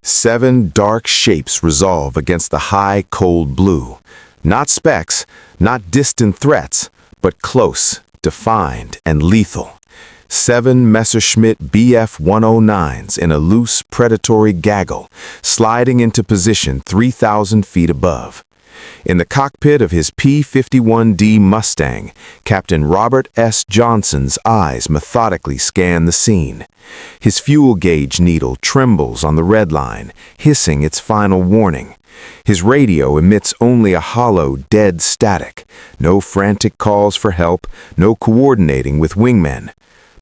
7 dark shapes resolve against the high, cold blue. Not specks, not distant threats, but close, defined, and lethal. 7 Messerschmitt Bf-109s in a loose, predatory gaggle, sliding into position 3,000 feet above. In the cockpit of his P-51D Mustang, Captain Robert S. Johnson's eyes methodically scan the scene. His fuel gauge needle trembles on the red line, hissing its final warning. His radio emits only a hollow, dead static. No frantic calls for help, no coordinating with wingmen.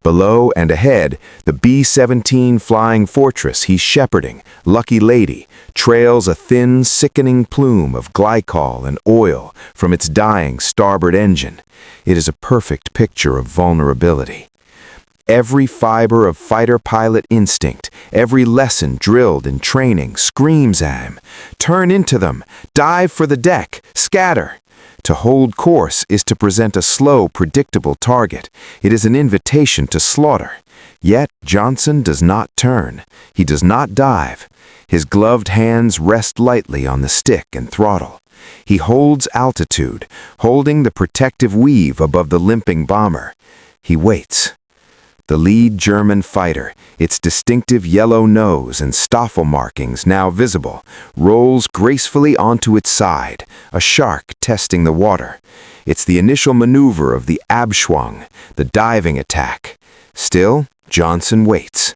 Below and ahead, the B-17 Flying Fortress he's shepherding, Lucky Lady, trails a thin, sickening plume of glycol and oil from its dying starboard engine. It is a perfect picture of vulnerability. Every fiber of fighter pilot instinct, every lesson drilled in training screams at him. Turn into them, dive for the deck, scatter. To hold course is to present a slow, predictable target. It is an invitation to slaughter. Yet Johnson does not turn. He does not dive. His gloved hands rest lightly on the stick and throttle. He holds altitude, holding the protective weave above the limping bomber. He waits. The lead German fighter, its distinctive yellow nose and Stoffel markings now visible, rolls gracefully onto its side, a shark testing the water. It's the initial maneuver of the Abschwung, the diving attack. Still, Johnson waits.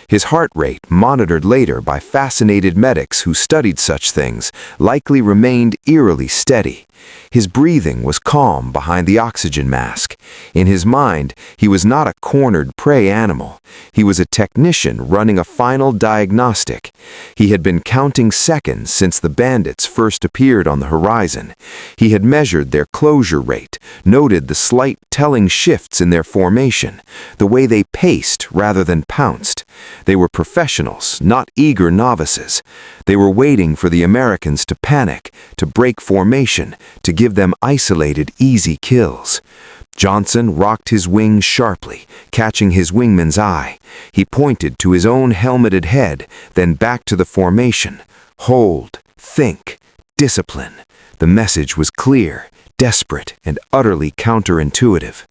His heart rate, monitored later by fascinated medics who studied such things, likely remained eerily steady. His breathing was calm behind the oxygen mask. In his mind, he was not a cornered prey animal. He was a technician running a final diagnostic. He had been counting seconds since the bandits first appeared on the horizon. He had measured their closure rate, noted the slight telling shifts in their formation, the way they paced rather than pounced. They were professionals, not eager novices. They were waiting for the Americans to panic, to break formation, to give them isolated, easy kills. Johnson rocked his wings sharply, catching his wingman's eye. He pointed to his own helmeted head, then back to the formation. Hold, think, discipline. The message was clear, desperate, and utterly counterintuitive.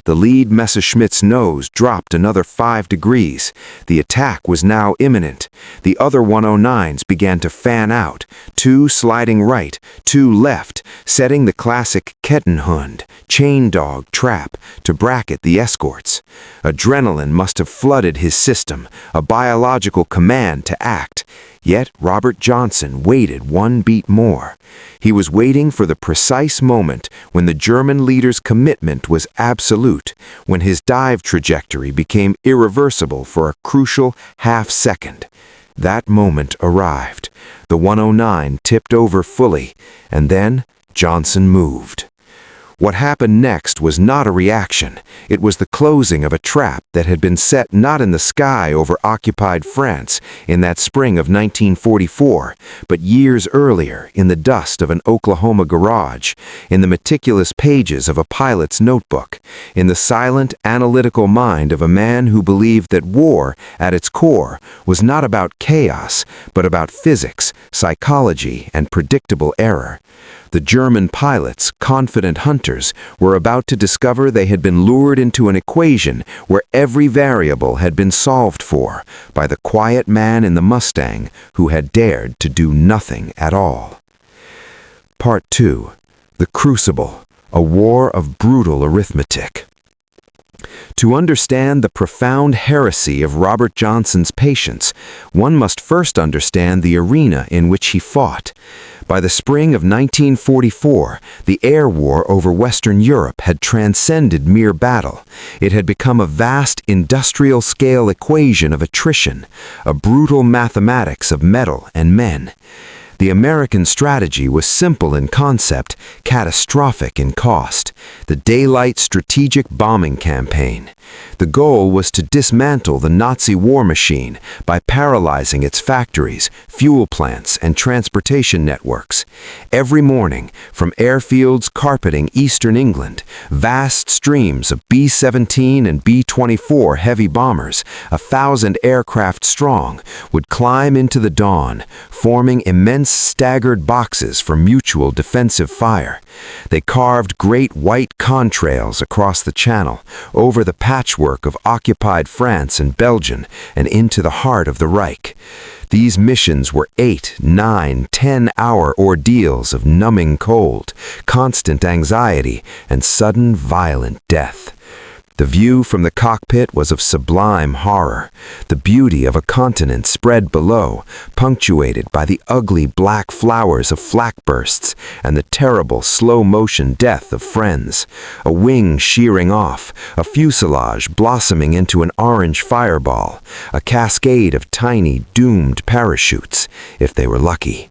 The lead Messerschmitt's nose dropped another 5 degrees. The attack was now imminent. The other 109s began to fan out, 2 sliding right, 2 left, setting the classic Kettenhund, chain dog trap to bracket the escorts. Adrenaline must have flooded his system, a biological command to act. Yet Robert Johnson waited 1 beat more. He was waiting for the precise moment when the German leader's commitment was absolute, when his dive trajectory became irreversible for a crucial half-second. That moment arrived. The 109 tipped over fully, and then Johnson moved. What happened next was not a reaction. It was the closing of a trap that had been set not in the sky over occupied France in that spring of 1944, but years earlier in the dust of an Oklahoma garage, in the meticulous pages of a pilot's notebook, in the silent, analytical mind of a man who believed that war, at its core, was not about chaos, but about physics, psychology, and predictable error. The German pilots, confident hunters, were about to discover they had been lured into an equation where every variable had been solved for by the quiet man in the Mustang who had dared to do nothing at all. Part 2. The Crucible, a war of brutal arithmetic. To understand the profound heresy of Robert Johnson's patience, one must first understand the arena in which he fought. By the spring of 1944, the air war over Western Europe had transcended mere battle. It had become a vast industrial-scale equation of attrition, a brutal mathematics of metal and men. The American strategy was simple in concept, catastrophic in cost: the Daylight Strategic Bombing Campaign. The goal was to dismantle the Nazi war machine by paralyzing its factories, fuel plants, and transportation networks. Every morning, from airfields carpeting eastern England, vast streams of B-17 and B-24 heavy bombers, 1,000 aircraft strong, would climb into the dawn, forming immense staggered boxes for mutual defensive fire. They carved great white contrails across the Channel, over the patchwork of occupied France and Belgium, and into the heart of the Reich. These missions were 8, 9, 10-hour ordeals of numbing cold, constant anxiety, and sudden violent death. The view from the cockpit was of sublime horror, the beauty of a continent spread below, punctuated by the ugly black flowers of flak bursts and the terrible slow-motion death of friends, a wing shearing off, a fuselage blossoming into an orange fireball, a cascade of tiny, doomed parachutes, if they were lucky.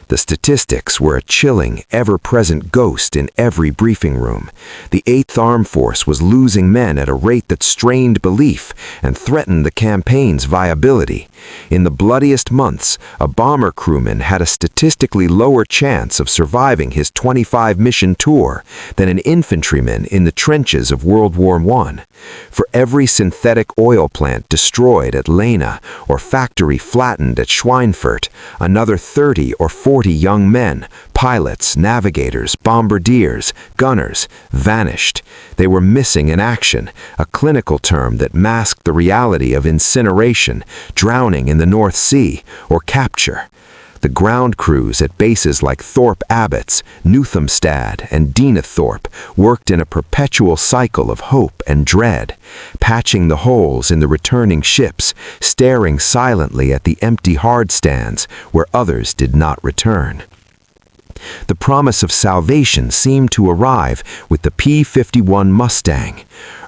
The statistics were a chilling, ever-present ghost in every briefing room. The 8th Armed Force was losing men at a rate that strained belief and threatened the campaign's viability. In the bloodiest months, a bomber crewman had a statistically lower chance of surviving his 25-mission tour than an infantryman in the trenches of World War I. For every synthetic oil plant destroyed at Lena or factory flattened at Schweinfurt, another 30 or 40 young men, pilots, navigators, bombardiers, gunners, vanished. They were missing in action, a clinical term that masked the reality of incineration, drowning in the North Sea, or capture. The ground crews at bases like Thorpe Abbotts, Newthamstad, and Dienathorpe worked in a perpetual cycle of hope and dread, patching the holes in the returning ships, staring silently at the empty hardstands where others did not return. The promise of salvation seemed to arrive with the P-51 Mustang.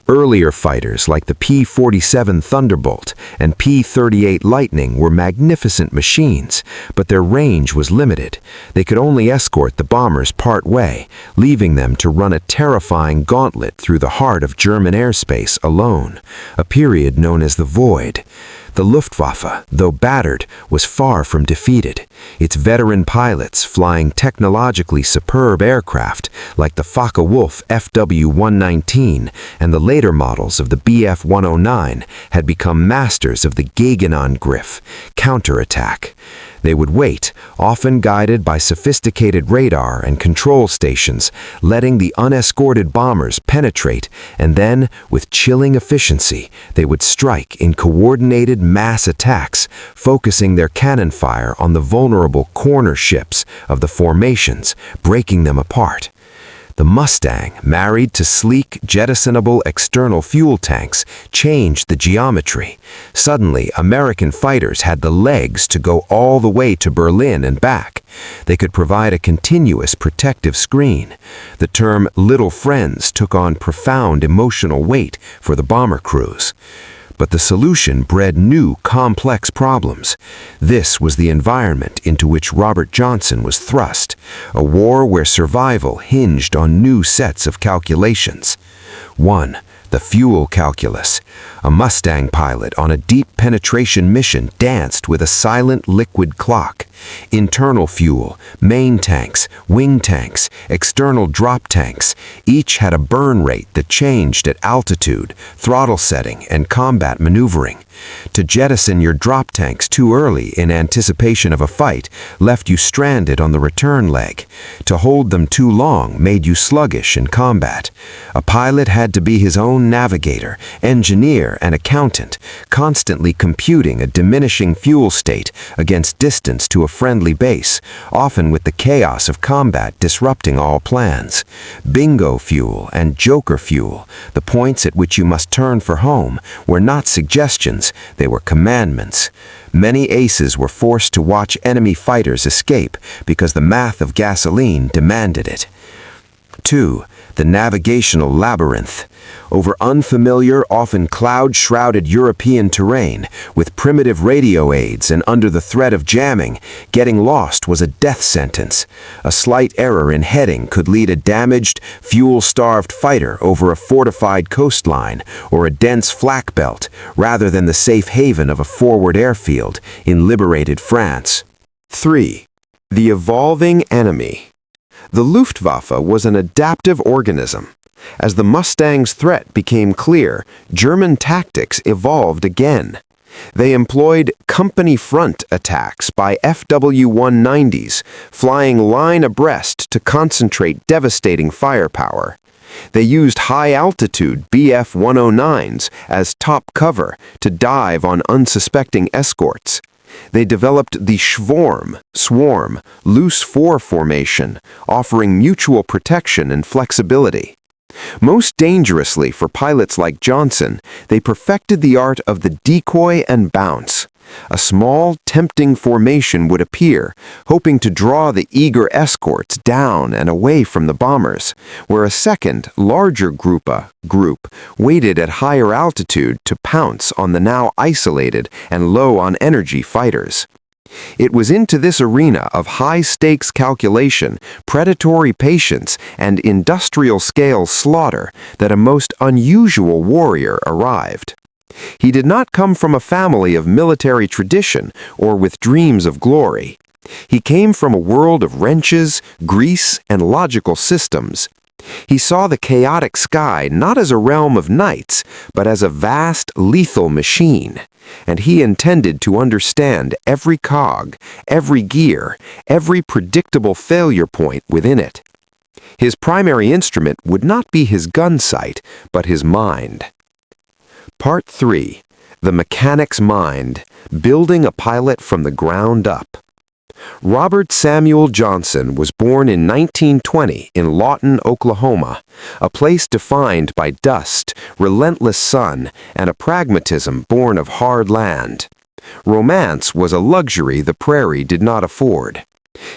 Earlier fighters like the P-47 Thunderbolt and P-38 Lightning were magnificent machines, but their range was limited. They could only escort the bombers part way, leaving them to run a terrifying gauntlet through the heart of German airspace alone, a period known as the Void. The Luftwaffe, though battered, was far from defeated. Its veteran pilots, flying technologically superb aircraft like the Focke-Wulf FW-119 and the later models of the Bf-109, had become masters of the Gegenangriff, counterattack. They would wait, often guided by sophisticated radar and control stations, letting the unescorted bombers penetrate, and then, with chilling efficiency, they would strike in coordinated mass attacks, focusing their cannon fire on the vulnerable corner ships of the formations, breaking them apart. The Mustang, married to sleek, jettisonable external fuel tanks, changed the geometry. Suddenly, American fighters had the legs to go all the way to Berlin and back. They could provide a continuous protective screen. The term "little friends" took on profound emotional weight for the bomber crews. But the solution bred new, complex problems. This was the environment into which Robert Johnson was thrust, a war where survival hinged on new sets of calculations. 1. The fuel calculus. A Mustang pilot on a deep penetration mission danced with a silent liquid clock. Internal fuel, main tanks, wing tanks, external drop tanks, each had a burn rate that changed at altitude, throttle setting, and combat maneuvering. To jettison your drop tanks too early in anticipation of a fight left you stranded on the return leg. To hold them too long made you sluggish in combat. A pilot had to be his own navigator, engineer, and accountant, constantly computing a diminishing fuel state against distance to a friendly base, often with the chaos of combat disrupting all plans. Bingo fuel and joker fuel, the points at which you must turn for home, were not suggestions, they were commandments. Many aces were forced to watch enemy fighters escape because the math of gasoline demanded it. 2. The navigational labyrinth. Over unfamiliar, often cloud-shrouded European terrain, with primitive radio aids and under the threat of jamming, getting lost was a death sentence. A slight error in heading could lead a damaged, fuel-starved fighter over a fortified coastline or a dense flak belt, rather than the safe haven of a forward airfield in liberated France. 3. The evolving enemy. The Luftwaffe was an adaptive organism. As the Mustang's threat became clear, German tactics evolved again. They employed company front attacks by FW-190s, flying line abreast to concentrate devastating firepower. They used high-altitude Bf-109s as top cover to dive on unsuspecting escorts. They developed the swarm, loose four formation, offering mutual protection and flexibility. Most dangerously for pilots like Johnson, they perfected the art of the decoy and bounce. A small, tempting formation would appear, hoping to draw the eager escorts down and away from the bombers, where a second, larger group waited at higher altitude to pounce on the now isolated and low on energy fighters. It was into this arena of high-stakes calculation, predatory patience, and industrial-scale slaughter that a most unusual warrior arrived. He did not come from a family of military tradition or with dreams of glory. He came from a world of wrenches, grease, and logical systems. He saw the chaotic sky not as a realm of knights, but as a vast, lethal machine. And he intended to understand every cog, every gear, every predictable failure point within it. His primary instrument would not be his gun sight, but his mind. Part 3. The Mechanic's Mind, Building a Pilot from the Ground Up. Robert Samuel Johnson was born in 1920 in Lawton, Oklahoma, a place defined by dust, relentless sun, and a pragmatism born of hard land. Romance was a luxury the prairie did not afford.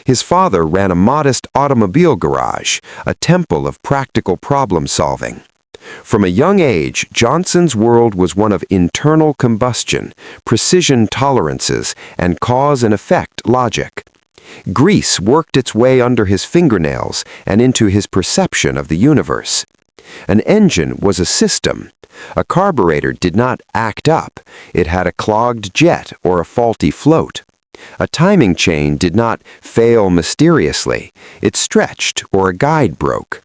His father ran a modest automobile garage, a temple of practical problem-solving. From a young age, Johnson's world was one of internal combustion, precision tolerances, and cause and effect logic. Grease worked its way under his fingernails and into his perception of the universe. An engine was a system. A carburetor did not act up. It had a clogged jet or a faulty float. A timing chain did not fail mysteriously. It stretched or a guide broke.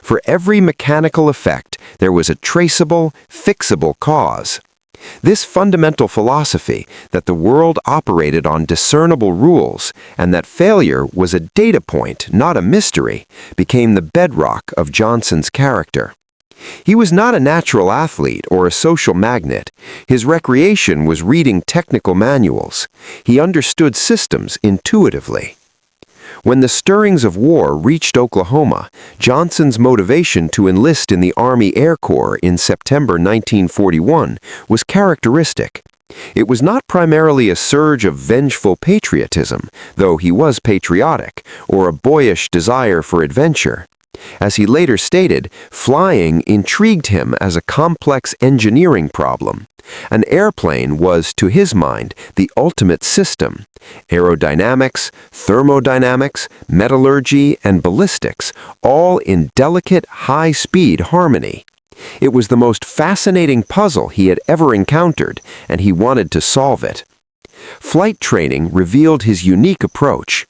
For every mechanical effect, there was a traceable, fixable cause. This fundamental philosophy that the world operated on discernible rules and that failure was a data point, not a mystery, became the bedrock of Johnson's character. He was not a natural athlete or a social magnet. His recreation was reading technical manuals. He understood systems intuitively. When the stirrings of war reached Oklahoma, Johnson's motivation to enlist in the Army Air Corps in September 1941 was characteristic. It was not primarily a surge of vengeful patriotism, though he was patriotic, or a boyish desire for adventure. As he later stated, flying intrigued him as a complex engineering problem. An airplane was, to his mind, the ultimate system. Aerodynamics, thermodynamics, metallurgy, and ballistics, all in delicate, high-speed harmony. It was the most fascinating puzzle he had ever encountered, and he wanted to solve it. Flight training revealed his unique approach.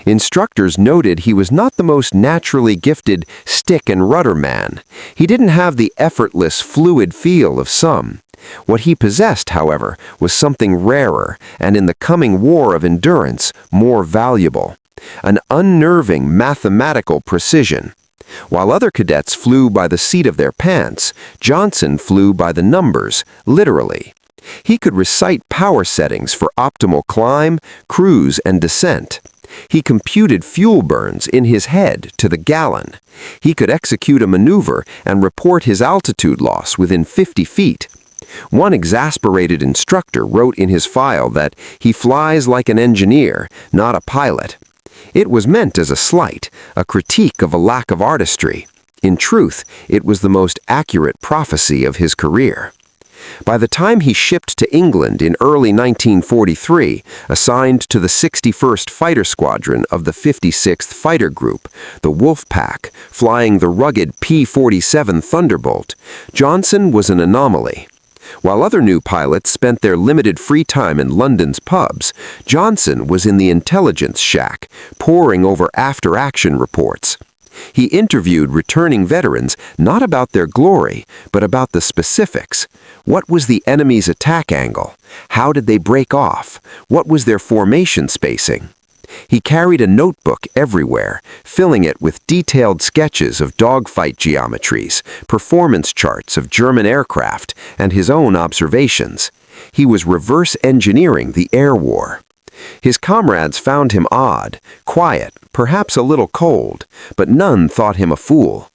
Instructors noted he was not the most naturally gifted stick and rudder man. He didn't have the effortless, fluid feel of some. What he possessed, however, was something rarer, and in the coming war of endurance, more valuable: an unnerving mathematical precision. While other cadets flew by the seat of their pants, Johnson flew by the numbers, literally. He could recite power settings for optimal climb, cruise, and descent. He computed fuel burns in his head to the gallon. He could execute a maneuver and report his altitude loss within 50 feet. One exasperated instructor wrote in his file that he flies like an engineer, not a pilot. It was meant as a slight, a critique of a lack of artistry. In truth, it was the most accurate prophecy of his career. By the time he shipped to England in early 1943, assigned to the 61st Fighter Squadron of the 56th Fighter Group, the Wolf Pack, flying the rugged P-47 Thunderbolt, Johnson was an anomaly. While other new pilots spent their limited free time in London's pubs, Johnson was in the intelligence shack, poring over after-action reports. He interviewed returning veterans not about their glory, but about the specifics. What was the enemy's attack angle? How did they break off? What was their formation spacing? He carried a notebook everywhere, filling it with detailed sketches of dogfight geometries, performance charts of German aircraft, and his own observations. He was reverse engineering the air war. His comrades found him odd, quiet, perhaps a little cold, but none thought him a fool.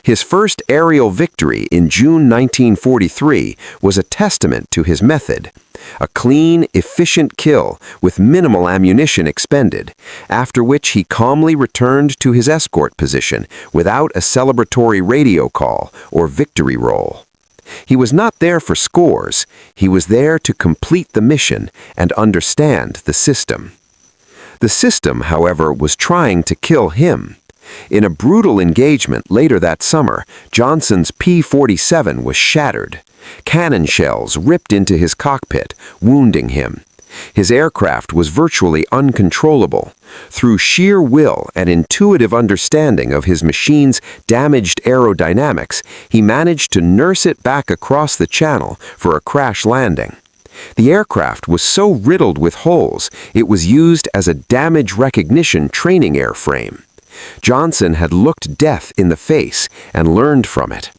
His first aerial victory in June 1943 was a testament to his method. A clean, efficient kill with minimal ammunition expended, after which he calmly returned to his escort position without a celebratory radio call or victory roll. He was not there for scores, he was there to complete the mission and understand the system. The system, however, was trying to kill him. In a brutal engagement later that summer, Johnson's P-47 was shattered. Cannon shells ripped into his cockpit, wounding him. His aircraft was virtually uncontrollable. Through sheer will and intuitive understanding of his machine's damaged aerodynamics, he managed to nurse it back across the channel for a crash landing. The aircraft was so riddled with holes, it was used as a damage recognition training airframe. Johnson had looked death in the face and learned from it.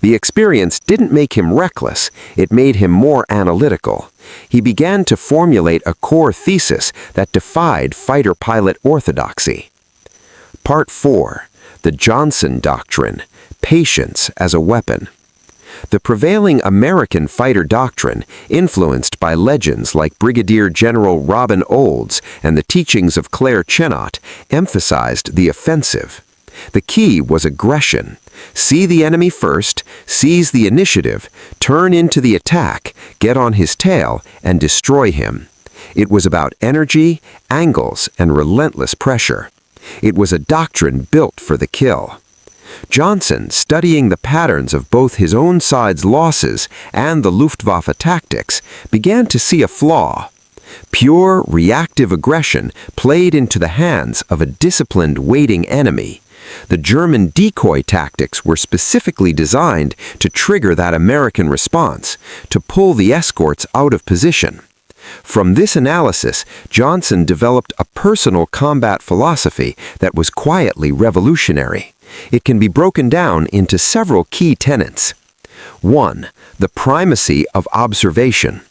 The experience didn't make him reckless, it made him more analytical. He began to formulate a core thesis that defied fighter pilot orthodoxy. Part 4. The Johnson Doctrine: Patience as a Weapon. The prevailing American fighter doctrine, influenced by legends like Brigadier General Robin Olds and the teachings of Claire Chennault, emphasized the offensive. The key was aggression. See the enemy first, seize the initiative, turn into the attack, get on his tail, and destroy him. It was about energy, angles, and relentless pressure. It was a doctrine built for the kill. Johnson, studying the patterns of both his own side's losses and the Luftwaffe tactics, began to see a flaw. Pure, reactive aggression played into the hands of a disciplined, waiting enemy. The German decoy tactics were specifically designed to trigger that American response, to pull the escorts out of position. From this analysis, Johnson developed a personal combat philosophy that was quietly revolutionary. It can be broken down into several key tenets. 1. The primacy of observation.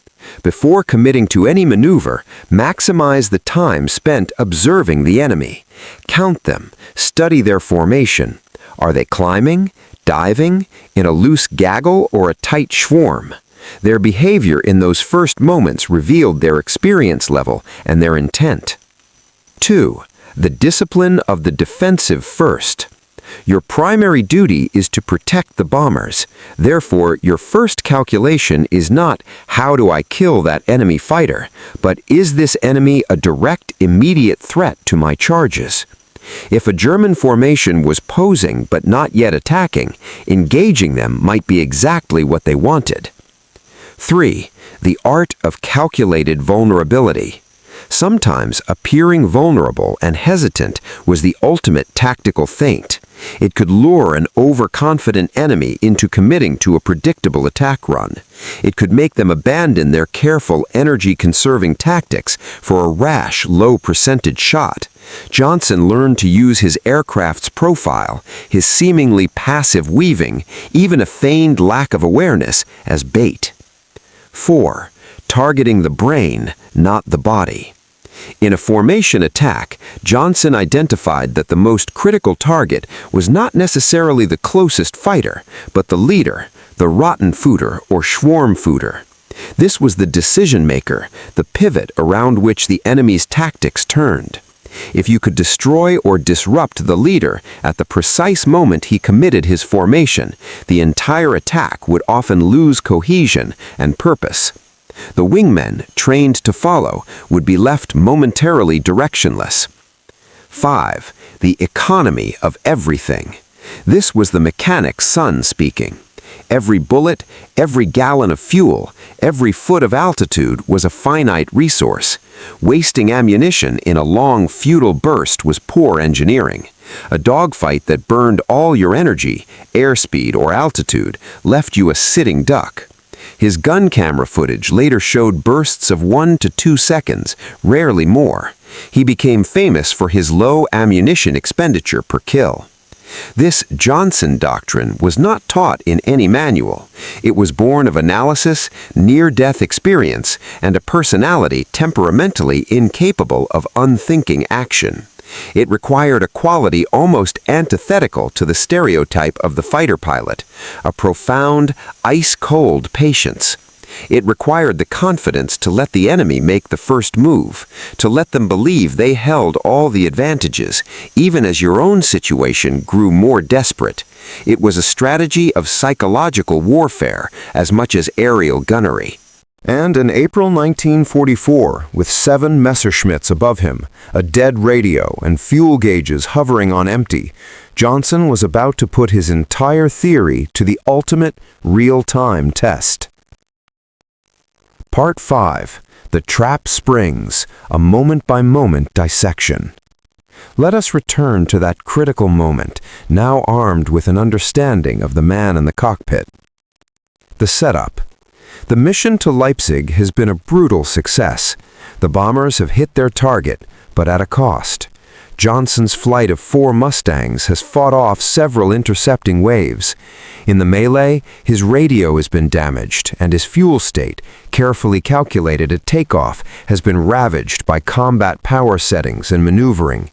Before committing to any maneuver, maximize the time spent observing the enemy. Count them, study their formation. Are they climbing, diving, in a loose gaggle or a tight swarm? Their behavior in those first moments revealed their experience level and their intent. 2. The discipline of the defensive first. Your primary duty is to protect the bombers. Therefore, your first calculation is not, how do I kill that enemy fighter, but is this enemy a direct, immediate threat to my charges? If a German formation was posing but not yet attacking, engaging them might be exactly what they wanted. 3. The art of calculated vulnerability. Sometimes appearing vulnerable and hesitant was the ultimate tactical feint. It could lure an overconfident enemy into committing to a predictable attack run. It could make them abandon their careful, energy-conserving tactics for a rash, low-percentage shot. Johnson learned to use his aircraft's profile, his seemingly passive weaving, even a feigned lack of awareness, as bait. 4. Targeting the brain, not the body. In a formation attack, Johnson identified that the most critical target was not necessarily the closest fighter, but the leader, the Rottenfutter or Schwarmfutter. This was the decision-maker, the pivot around which the enemy's tactics turned. If you could destroy or disrupt the leader at the precise moment he committed his formation, the entire attack would often lose cohesion and purpose. The wingmen, trained to follow, would be left momentarily directionless. 5. The economy of everything. This was the mechanic's son speaking. Every bullet, every gallon of fuel, every foot of altitude was a finite resource. Wasting ammunition in a long, futile burst was poor engineering. A dogfight that burned all your energy, airspeed, or altitude left you a sitting duck. His gun camera footage later showed bursts of 1 to 2 seconds, rarely more. He became famous for his low ammunition expenditure per kill. This Johnson doctrine was not taught in any manual. It was born of analysis, near-death experience, and a personality temperamentally incapable of unthinking action. It required a quality almost antithetical to the stereotype of the fighter pilot, a profound, ice-cold patience. It required the confidence to let the enemy make the first move, to let them believe they held all the advantages, even as your own situation grew more desperate. It was a strategy of psychological warfare as much as aerial gunnery. And in April 1944, with 7 Messerschmitts above him, a dead radio, and fuel gauges hovering on empty, Johnson was about to put his entire theory to the ultimate real-time test. Part 5. The Trap Springs, a moment-by-moment dissection. Let us return to that critical moment, now armed with an understanding of the man in the cockpit. The setup. The mission to Leipzig has been a brutal success. The bombers have hit their target, but at a cost. Johnson's flight of 4 Mustangs has fought off several intercepting waves. In the melee, his radio has been damaged, and his fuel state, carefully calculated at takeoff, has been ravaged by combat power settings and maneuvering.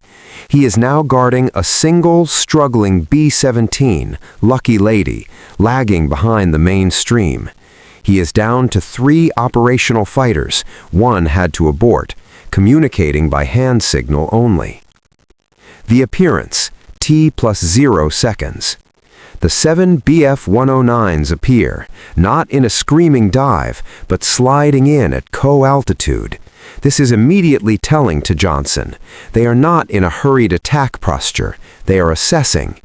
He is now guarding a single, struggling B-17, Lucky Lady, lagging behind the main stream. He is down to 3 operational fighters. 1 had to abort, communicating by hand signal only. The appearance, T plus 0 seconds. The 7 Bf-109s appear, not in a screaming dive, but sliding in at co-altitude. This is immediately telling to Johnson. They are not in a hurried attack posture. They are assessing.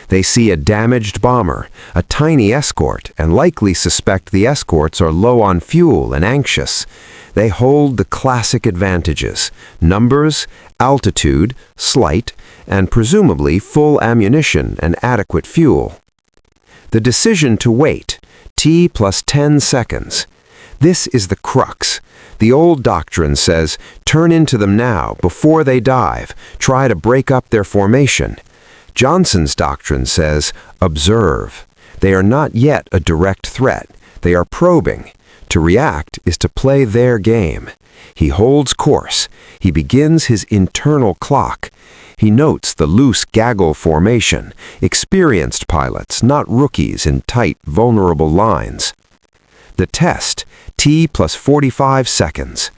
They see a damaged bomber, a tiny escort, and likely suspect the escorts are low on fuel and anxious. They hold the classic advantages: numbers, altitude, slight, and presumably full ammunition and adequate fuel. The decision to wait, T plus 10 seconds. This is the crux. The old doctrine says, turn into them now, before they dive, try to break up their formation. Johnson's doctrine says, observe. They are not yet a direct threat. They are probing. To react is to play their game. He holds course. He begins his internal clock. He notes the loose gaggle formation, experienced pilots, not rookies in tight, vulnerable lines. The test, T plus 45 seconds.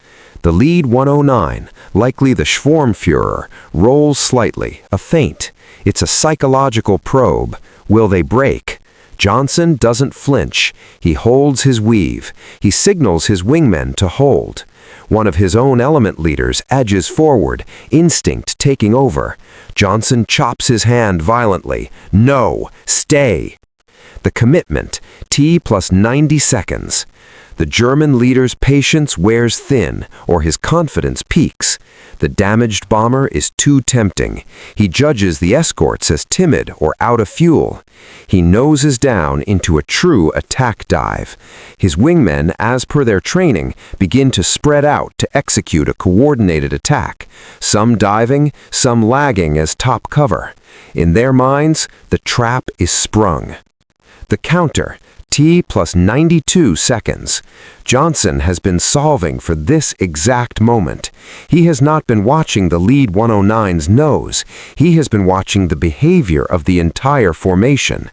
The lead 109, likely the Schwarmführer, rolls slightly, a feint. It's a psychological probe. Will they break? Johnson doesn't flinch. He holds his weave. He signals his wingmen to hold. One of his own element leaders edges forward, instinct taking over. Johnson chops his hand violently. No, stay. The commitment, T plus 90 seconds. The German leader's patience wears thin, or his confidence peaks. The damaged bomber is too tempting. He judges the escorts as timid or out of fuel. He noses down into a true attack dive. His wingmen, as per their training, begin to spread out to execute a coordinated attack, some diving, some lagging as top cover. In their minds, the trap is sprung. The counter, T plus 92 seconds. Johnson has been solving for this exact moment. He has not been watching the lead 109's nose. He has been watching the behavior of the entire formation.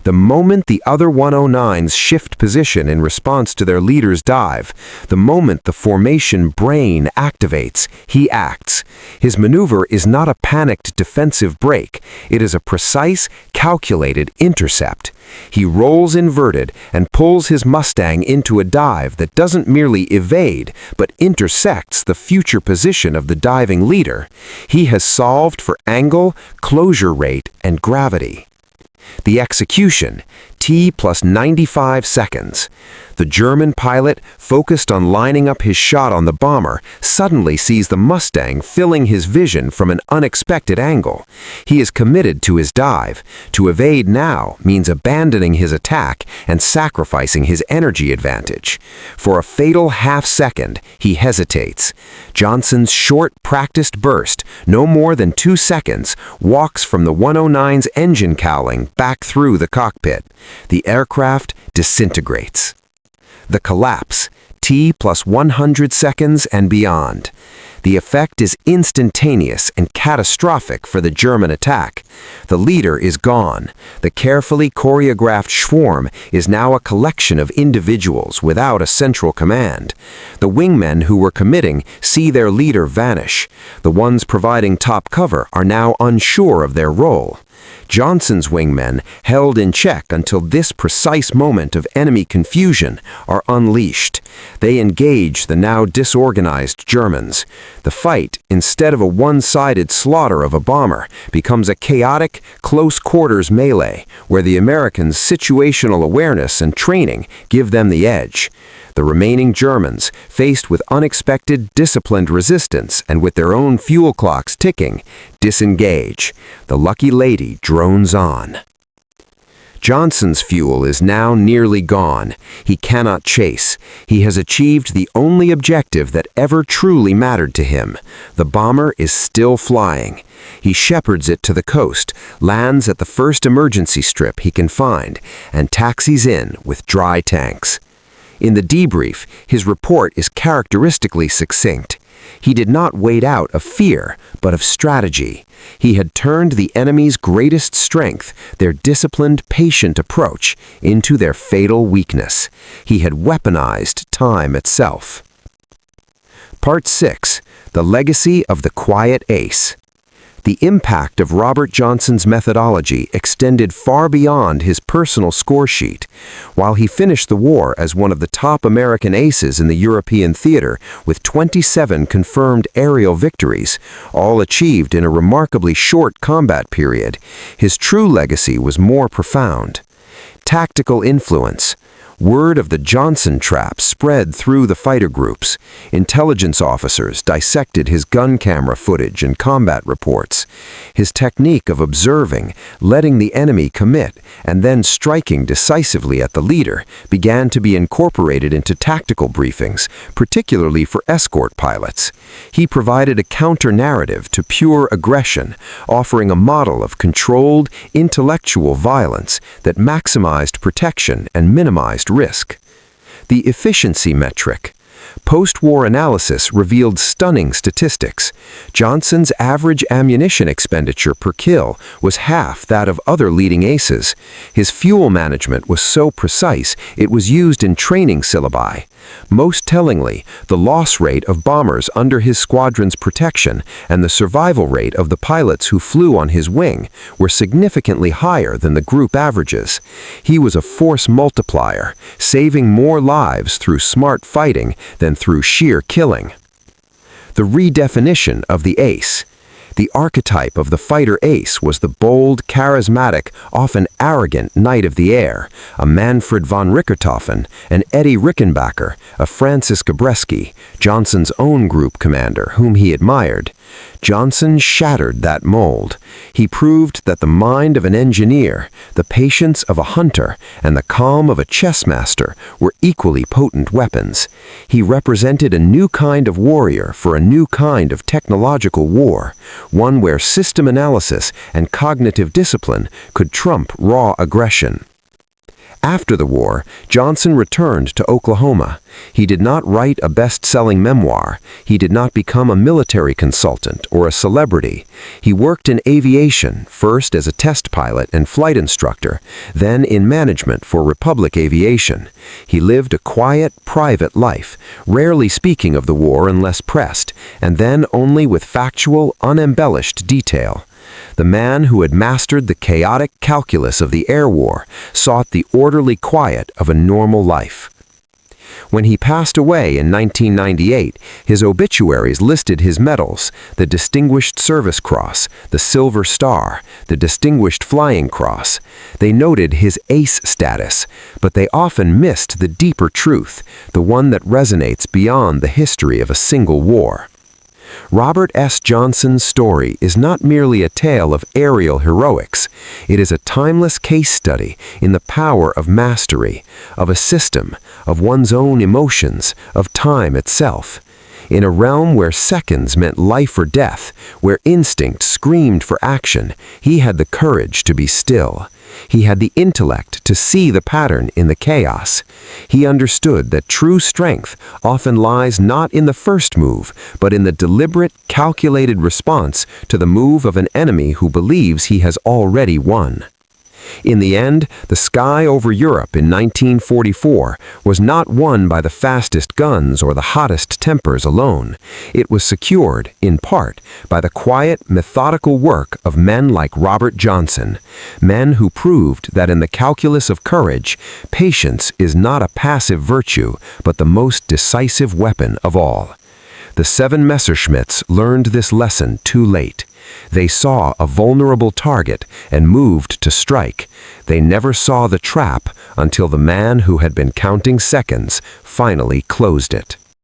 The moment the other 109s shift position in response to their leader's dive, the moment the formation brain activates, he acts. His maneuver is not a panicked defensive break. It is a precise, calculated intercept. He rolls inverted and pulls his Mustang into a dive that doesn't merely evade, but intersects the future position of the diving leader. He has solved for angle, closure rate, and gravity. The execution, T plus 95 seconds. The German pilot, focused on lining up his shot on the bomber, suddenly sees the Mustang filling his vision from an unexpected angle. He is committed to his dive. To evade now means abandoning his attack and sacrificing his energy advantage. For a fatal half-second, he hesitates. Johnson's short, practiced burst, no more than 2 seconds, walks from the 109's engine cowling back through the cockpit. The aircraft disintegrates. The collapse, T plus 100 seconds and beyond. The effect is instantaneous and catastrophic for the German attack. The leader is gone. The carefully choreographed swarm is now a collection of individuals without a central command. The wingmen who were committing see their leader vanish. The ones providing top cover are now unsure of their role. Johnson's wingmen, held in check until this precise moment of enemy confusion, are unleashed. They engage the now disorganized Germans. The fight, instead of a one-sided slaughter of a bomber, becomes a chaotic, close-quarters melee, where the Americans' situational awareness and training give them the edge. The remaining Germans, faced with unexpected, disciplined resistance and with their own fuel clocks ticking, disengage. The lucky lady drones on. Johnson's fuel is now nearly gone. He cannot chase. He has achieved the only objective that ever truly mattered to him. The bomber is still flying. He shepherds it to the coast, lands at the first emergency strip he can find, and taxis in with dry tanks. In the debrief, his report is characteristically succinct. He did not wait out of fear, but of strategy. He had turned the enemy's greatest strength, their disciplined, patient approach, into their fatal weakness. He had weaponized time itself. Part 6. The Legacy of the Quiet Ace. The impact of Robert Johnson's methodology extended far beyond his personal score sheet. While he finished the war as one of the top American aces in the European theater with 27 confirmed aerial victories, all achieved in a remarkably short combat period, his true legacy was more profound. Tactical influence. Word of the Johnson trap spread through the fighter groups. Intelligence officers dissected his gun camera footage and combat reports. His technique of observing, letting the enemy commit, and then striking decisively at the leader began to be incorporated into tactical briefings, particularly for escort pilots. He provided a counter-narrative to pure aggression, offering a model of controlled, intellectual violence that maximized protection and minimized risk. The efficiency metric. Post-war analysis revealed stunning statistics. Johnson's average ammunition expenditure per kill was half that of other leading aces. His fuel management was so precise it was used in training syllabi. Most tellingly, the loss rate of bombers under his squadron's protection and the survival rate of the pilots who flew on his wing were significantly higher than the group averages. He was a force multiplier, saving more lives through smart fighting than through sheer killing. The redefinition of the ace. The archetype of the fighter ace was the bold, charismatic, often arrogant knight of the air, a Manfred von Richthofen, an Eddie Rickenbacker, a Francis Gabreski, Johnson's own group commander, whom he admired. Johnson shattered that mold. He proved that the mind of an engineer, the patience of a hunter, and the calm of a chess master were equally potent weapons. He represented a new kind of warrior for a new kind of technological war, one where system analysis and cognitive discipline could trump raw aggression. After the war, Johnson returned to Oklahoma. He did not write a best-selling memoir. He did not become a military consultant or a celebrity. He worked in aviation, first as a test pilot and flight instructor, then in management for Republic Aviation. He lived a quiet, private life, rarely speaking of the war unless pressed, and then only with factual, unembellished detail. The man who had mastered the chaotic calculus of the air war sought the orderly quiet of a normal life. When he passed away in 1998, his obituaries listed his medals: the Distinguished Service Cross, the Silver Star, the Distinguished Flying Cross. They noted his ace status, but they often missed the deeper truth, the one that resonates beyond the history of a single war. Robert S. Johnson's story is not merely a tale of aerial heroics. It is a timeless case study in the power of mastery, of a system, of one's own emotions, of time itself. In a realm where seconds meant life or death, where instinct screamed for action, he had the courage to be still. He had the intellect to see the pattern in the chaos. He understood that true strength often lies not in the first move, but in the deliberate, calculated response to the move of an enemy who believes he has already won. In the end, the sky over Europe in 1944 was not won by the fastest guns or the hottest tempers alone. It was secured, in part, by the quiet, methodical work of men like Robert Johnson, men who proved that in the calculus of courage, patience is not a passive virtue, but the most decisive weapon of all. The 7 Messerschmitts learned this lesson too late. They saw a vulnerable target and moved to strike. They never saw the trap until the man who had been counting seconds finally closed it.